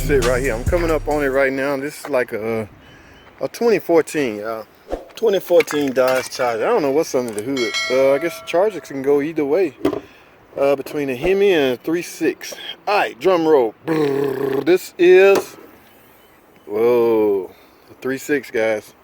sit right here. I'm coming up on it right now. This is like a 2014, 2014 Dodge Charger. I don't know what's under the hood. I guess the Charger can go either way. Between a Hemi and a 3.6. Alright, drum roll. Brrr, this is, whoa, a 3.6, guys.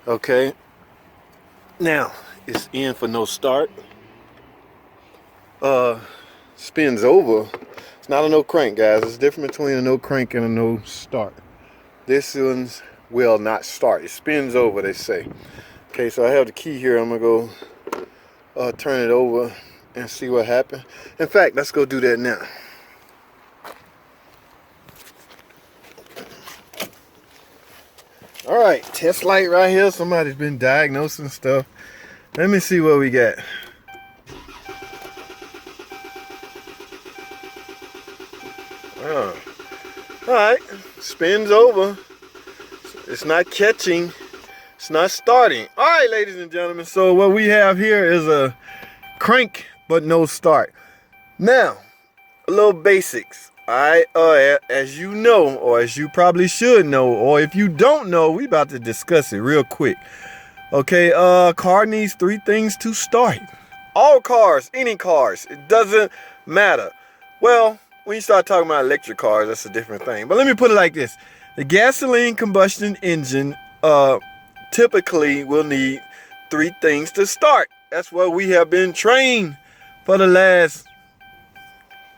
Okay. Now, it's in for no start. Spins over. It's not a no crank, guys. It's different between a no crank and a no start. This one's will not start. It spins over, they say. Okay, so I have the key here. I'm gonna go turn it over and see what happened. In fact, let's go do that now. All right, test light right here. Somebody's been diagnosing stuff. Let me see what we got. All right, spins over. It's not catching. It's not starting. All right, ladies and gentlemen. So what we have here is a crank, but no start. Now, a little basics. All right, as you know, or as you probably should know, or if you don't know, we about to discuss it real quick. Okay, car needs 3 things to start. All cars, any cars, it doesn't matter. Well, when you start talking about electric cars, that's a different thing. But let me put it like this. The gasoline combustion engine typically will need 3 things to start. That's what we have been trained for the last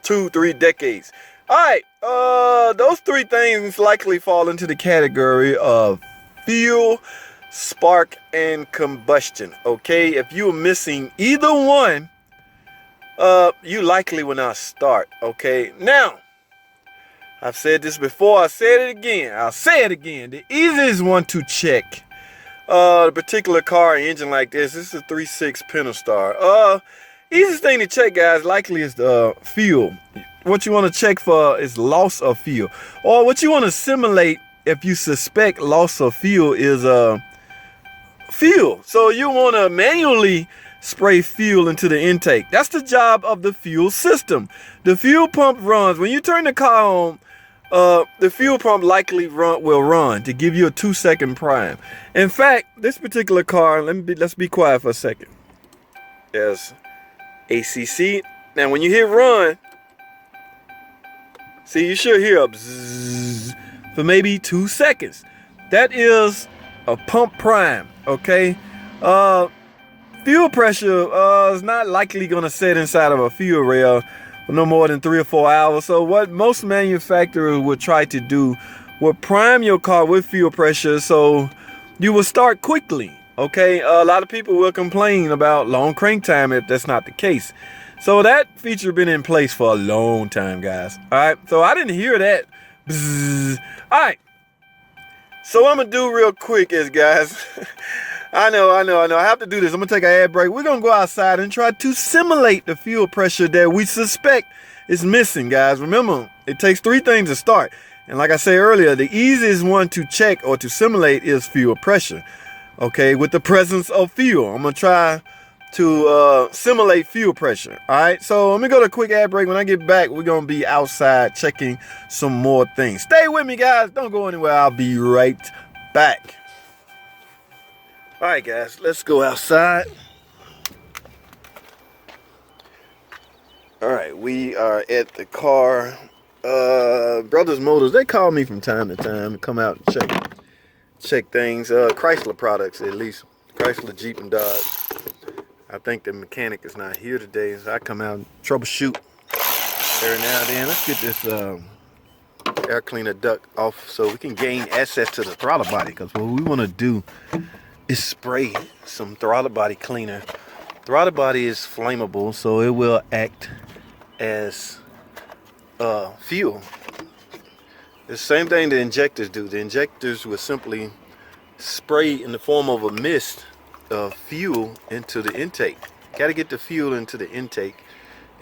2-3 decades. All right, those 3 things likely fall into the category of fuel, spark, and combustion. Okay, if you are missing either one, you likely will not start. Okay, now I've said this before, I said it again, I'll say it again. The easiest one to check the particular car engine like this is a 3.6 Pentastar. Easiest thing to check, guys, likely is the fuel. What you want to check for is loss of fuel, or what you want to simulate if you suspect loss of fuel is fuel. So you want to manually spray fuel into the intake. That's the job of the fuel system. The fuel pump runs when you turn the car on. The fuel pump likely will run to give you a 2-second prime. In fact, this particular car, let's be quiet for a second. There's ACC. Now, when you hit run, see, you should hear a bzzz for maybe 2 seconds. That is a pump prime. Okay. Fuel pressure is not likely going to set inside of a fuel rail for no more than 3 or 4 hours. So what most manufacturers would try to do will prime your car with fuel pressure so you will start quickly. Okay, a lot of people will complain about long crank time if that's not the case. So that feature been in place for a long time, guys. All right, so I didn't hear that. Bzzz. All right, so what I'm gonna do real quick is, guys, I know. I have to do this. I'm gonna take an ad break. We're gonna go outside and try to simulate the fuel pressure that we suspect is missing, guys. Remember, it takes 3 things to start. And like I said earlier, the easiest one to check or to simulate is fuel pressure. Okay, with the presence of fuel. I'm gonna try to simulate fuel pressure. All right, so let me go to a quick ad break. When I get back, we're gonna be outside checking some more things. Stay with me, guys. Don't go anywhere. I'll be right back. All right, guys, let's go outside. All right, we are at the car. Brothers Motors, they call me from time to time to come out and check things. Chrysler products, at least. Chrysler, Jeep, and Dodge. I think the mechanic is not here today, so I come out and troubleshoot every now and then. Let's get this air cleaner duct off so we can gain access to the throttle body, because what we want to do is spray some throttle body cleaner. Throttle body is flammable, so it will act as fuel. The same thing the injectors do. The injectors will simply spray in the form of a mist of fuel into the intake. Got to get the fuel into the intake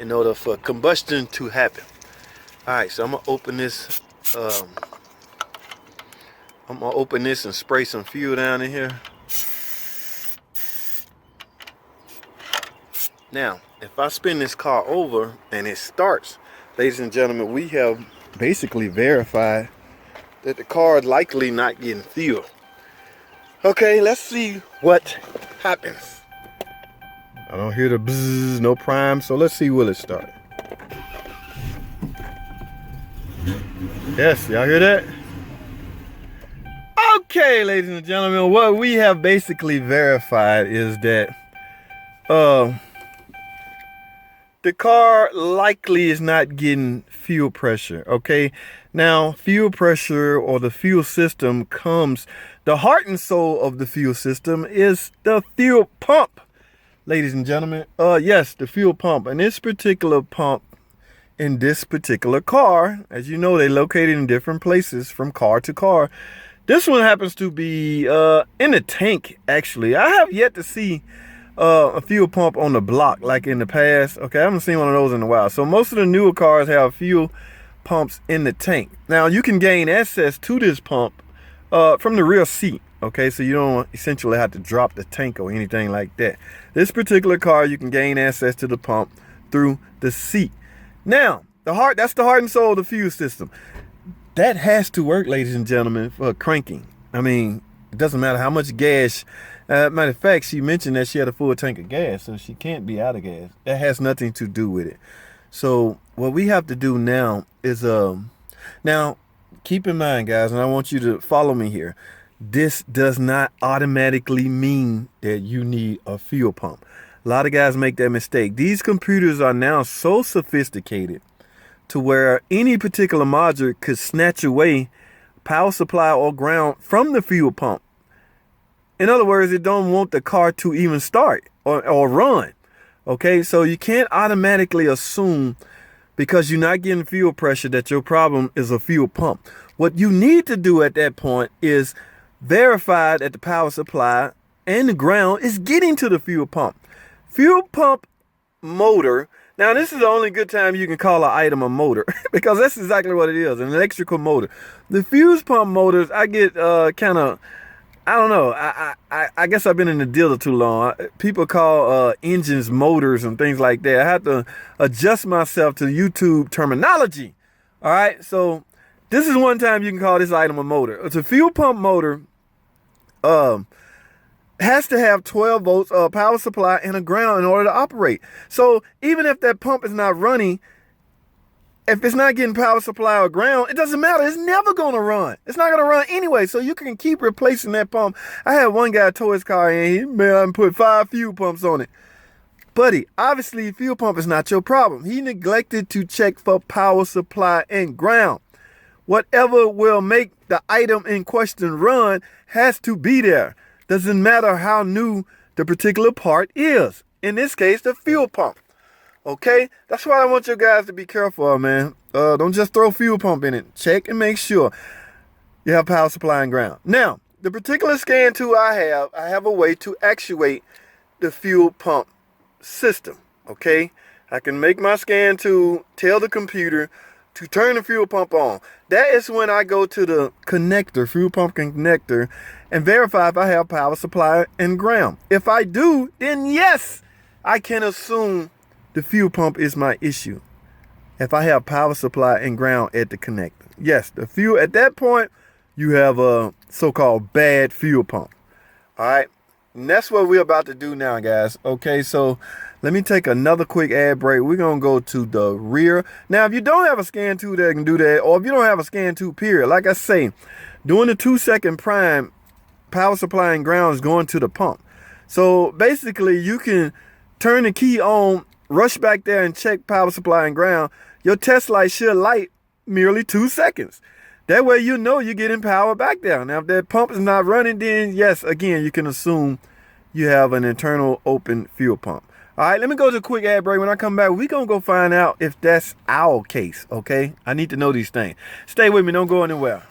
in order for combustion to happen. All right, so I'm gonna open this. I'm gonna open this and spray some fuel down in here. Now, if I spin this car over and it starts, ladies and gentlemen, we have basically verified that the car is likely not getting fuel. Okay, let's see what happens. I don't hear the bzzz, no prime, so let's see will it start. Yes, y'all hear that? Okay, ladies and gentlemen, what we have basically verified is that the car likely is not getting fuel pressure. Okay, now fuel pressure or the fuel system comes, the heart and soul of the fuel system is the fuel pump, ladies and gentlemen. Yes, the fuel pump. And this particular pump in this particular car, as you know, they're located in different places from car to car. This one happens to be in the tank, actually. I have yet to see a fuel pump on the block like in the past. Okay, I haven't seen one of those in a while. So most of the newer cars have fuel pumps in the tank. Now you can gain access to this pump from the rear seat. Okay, so you don't essentially have to drop the tank or anything like that. This particular car, you can gain access to the pump through the seat. Now, that's the heart and soul of the fuel system. That has to work, ladies and gentlemen, for cranking. I mean, it doesn't matter how much gas. Matter of fact, she mentioned that she had a full tank of gas, so she can't be out of gas. That has nothing to do with it. So what we have to do now is, now keep in mind, guys, and I want you to follow me here. This does not automatically mean that you need a fuel pump. A lot of guys make that mistake. These computers are now so sophisticated to where any particular module could snatch away power supply or ground from the fuel pump. In other words, it don't want the car to even start or run. Okay, so you can't automatically assume because you're not getting fuel pressure that your problem is a fuel pump. What you need to do at that point is verify that the power supply and the ground is getting to the fuel pump. Fuel pump motor. Now, this is the only good time you can call an item a motor because that's exactly what it is, an electrical motor. The fuse pump motors, I get kind of, I don't know. I guess I've been in the dealer too long. People call engines motors and things like that. I have to adjust myself to YouTube terminology. All right. So this is one time you can call this item a motor. It's a fuel pump motor. Has to have 12 volts of power supply and a ground in order to operate. So even if that pump is not running, if it's not getting power supply or ground, it doesn't matter. It's never going to run. It's not going to run anyway. So you can keep replacing that pump. I had one guy tow his car and he put 5 fuel pumps on it. Buddy, obviously fuel pump is not your problem. He neglected to check for power supply and ground. Whatever will make the item in question run has to be there. Doesn't matter how new the particular part is. In this case, the fuel pump. Okay, that's why I want you guys to be careful of, man. Don't just throw fuel pump in it. Check and make sure you have power supply and ground. Now, the particular scan tool I have a way to actuate the fuel pump system. Okay, I can make my scan tool tell the computer to turn the fuel pump on. That is when I go to the connector, fuel pump connector, and verify if I have power supply and ground. If I do, then yes, I can assume the fuel pump is my issue. If I have power supply and ground at the connector. Yes, the fuel, at that point, you have a so-called bad fuel pump. All right, and that's what we're about to do now, guys. Okay, so let me take another quick ad break. We're going to go to the rear. Now, if you don't have a scan tool that can do that, or if you don't have a scan tool, period, like I say, doing the 2-second prime, power supply and ground is going to the pump. So basically, you can turn the key on, rush back there and check power supply and ground. Your test light should light merely 2 seconds. That way you know you're getting power back there. Now, if that pump is not running, then yes, again, you can assume you have an internal open fuel pump. All right, let me go to a quick ad break. When I come back, we're going to go find out if that's our case, okay? I need to know these things. Stay with me. Don't go anywhere.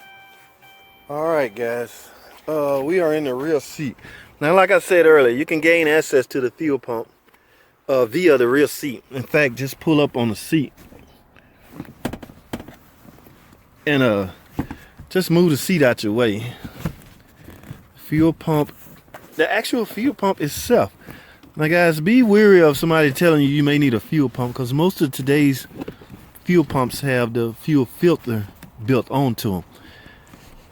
All right, guys. We are in the rear seat. Now, like I said earlier, you can gain access to the fuel pump via the rear seat. In fact, just pull up on the seat and just move the seat out your way. Fuel pump, the actual fuel pump itself. Now guys, be wary of somebody telling you may need a fuel pump, because most of today's fuel pumps have the fuel filter built onto them.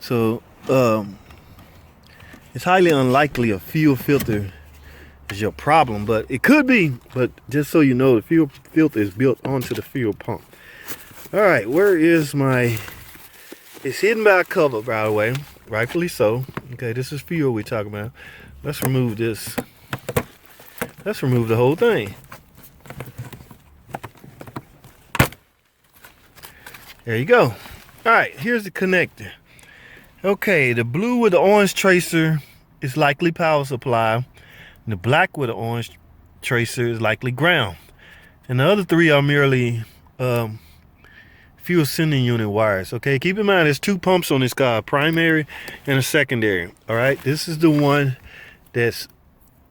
So it's highly unlikely a fuel filter is your problem, but it could be. But just so you know, the fuel filter is built onto the fuel pump. All right, where is my? It's hidden by a cover, by the way, rightfully so. Okay, this is fuel we're talking about. Let's remove this. Let's remove the whole thing. There you go. All right, here's the connector. Okay, the blue with the orange tracer is likely power supply. And the black with the orange tracer is likely ground. And the other three are merely fuel sending unit wires. Okay, keep in mind there's two pumps on this car, a primary and a secondary. All right, this is the one that's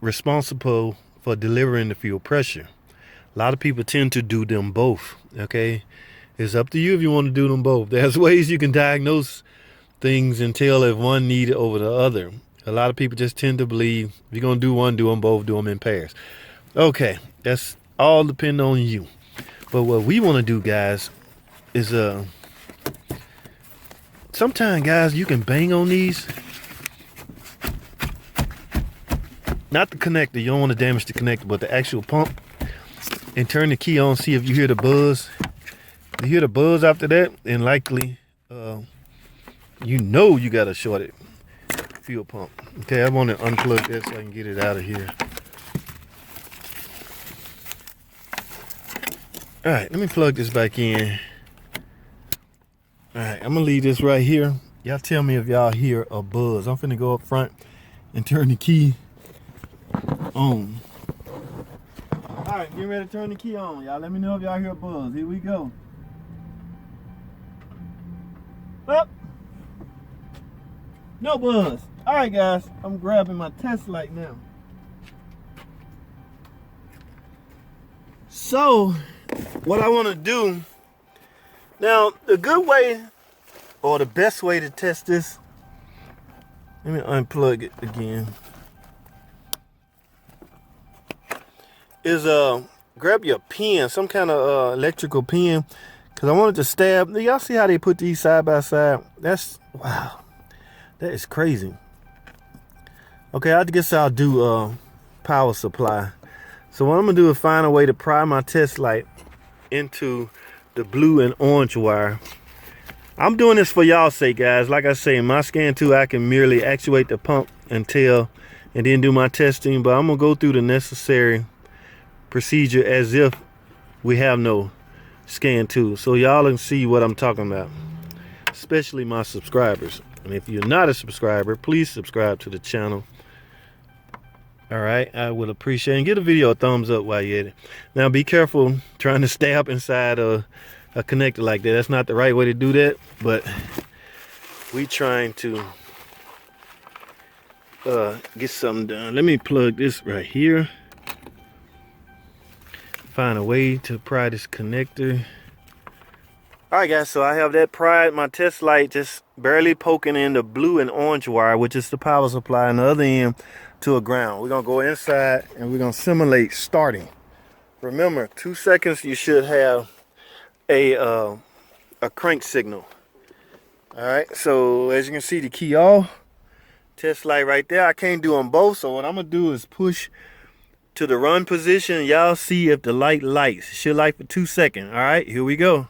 responsible for delivering the fuel pressure. A lot of people tend to do them both. Okay, it's up to you if you want to do them both. There's ways you can diagnose things and tell if one needed over the other. A lot of people just tend to believe if you're gonna do one, do them both, do them in pairs. Okay, that's all depend on you. But what we want to do, guys, is sometimes, guys, you can bang on these. Not the connector, you don't want to damage the connector, but the actual pump, and turn the key on, see if you hear the buzz. If you hear the buzz after that, then likely you know you got a shorted fuel pump. Okay, I want to unplug that so I can get it out of here. All right, let me plug this back in. All right, I'm gonna leave this right here. Y'all tell me if y'all hear a buzz. I'm finna go up front and turn the key on. All right, get ready to turn the key on. Y'all let me know if y'all hear a buzz. Here we go. Up. No buzz. All right, guys, I'm grabbing my test light now. So, what I want to do now, the good way or the best way to test this, let me unplug it again, is grab your pen, some kind of electrical pen, because I wanted to stab. Y'all see how they put these side by side? That's, wow, that is crazy. Okay, I guess I'll do power supply. So what I'm gonna do is find a way to pry my test light into the blue and orange wire. I'm doing this for y'all's sake, guys. Like I say, in my scan 2, I can merely actuate the pump and tail and then do my testing, but I'm gonna go through the necessary procedure as if we have no scan 2, so y'all can see what I'm talking about, especially my subscribers. And if you're not a subscriber, please subscribe to the channel. All right, I would appreciate it. And give the video a thumbs up while you're at it. Now be careful trying to stab inside a connector like that. That's not the right way to do that, but we trying to get something done. Let me plug this right here. Find a way to pry this connector. All right, guys, so I have that pried. My test light just barely poking in the blue and orange wire, which is the power supply, and the other end to a ground. We're gonna go inside and we're gonna simulate starting. Remember, 2 seconds you should have a crank signal. All right, so as you can see, the key off, test light right there. I can't do them both, so what I'm gonna do is push to the run position. Y'all see if the light lights. It should light for 2 seconds. All right, here we go.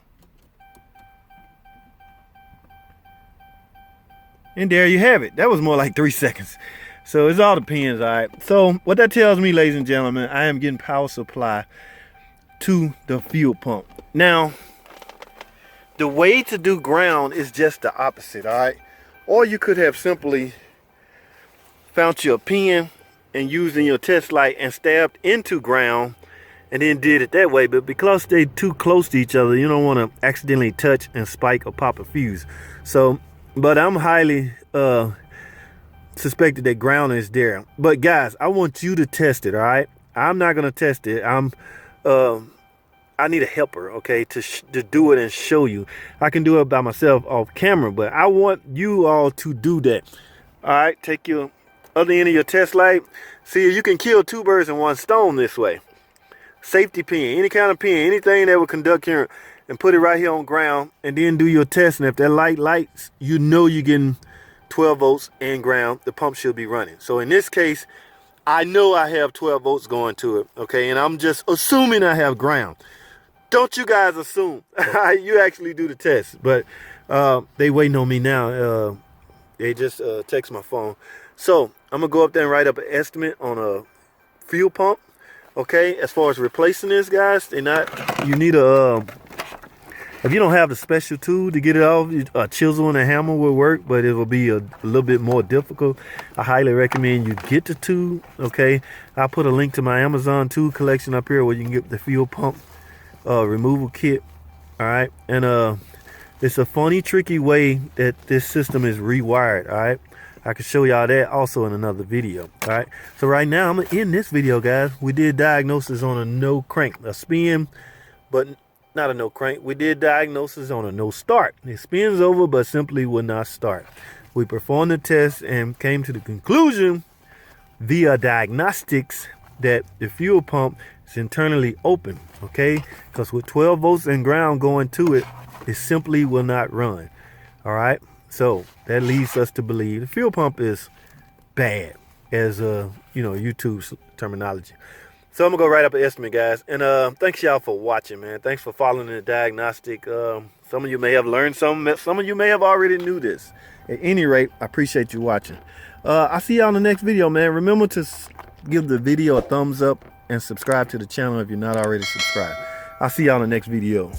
And there you have it. That was more like 3 seconds. So it all depends. All right, so what that tells me, ladies and gentlemen, I am getting power supply to the fuel pump. Now the way to do ground is just the opposite. All right, or you could have simply found your pen and using your test light and stabbed into ground and then did it that way. But because they're too close to each other, you don't want to accidentally touch and spike or pop a fuse. So, but I'm highly suspected that ground is there. But guys, I want you to test it. All right, I'm not gonna test it. I need a helper, okay, to do it and show you. I can do it by myself off camera, but I want you all to do that. All right, take your other end of your test light. See if you can kill 2 birds in 1 stone this way. Safety pin, any kind of pin, anything that will conduct current, and put it right here on ground, and then do your test. And if that light lights, you know you're getting 12 volts and ground, the pump should be running. So in this case, I know I have 12 volts going to it, okay? And I'm just assuming I have ground. Don't you guys assume. You actually do the test. But they waiting on me now. They just text my phone. So I'm going to go up there and write up an estimate on a fuel pump, okay? As far as replacing this, guys, you need a... if you don't have the special tool to get it off, a chisel and a hammer will work, but it will be a little bit more difficult. I highly recommend you get the tool, okay? I'll put a link to my Amazon tool collection up here where you can get the fuel pump removal kit, all right? And it's a funny, tricky way that this system is rewired, all right? I can show y'all that also in another video, all right? So right now, I'm gonna end this video, guys. We did diagnosis on a no crank, a spin, but not a no crank. We did diagnosis on a no start. It spins over, but simply will not start. We performed the test and came to the conclusion via diagnostics that the fuel pump is internally open, okay? Because with 12 volts and ground going to it, it simply will not run, all right? So that leads us to believe the fuel pump is bad, as YouTube's terminology. So I'm gonna go write up an estimate, guys. And thanks y'all for watching, man. Thanks for following the diagnostic. Some of you may have learned some of you may have already knew this. At any rate, I appreciate you watching. I'll see y'all in the next video, man. Remember to give the video a thumbs up and subscribe to the channel if you're not already subscribed. I'll see y'all in the next video.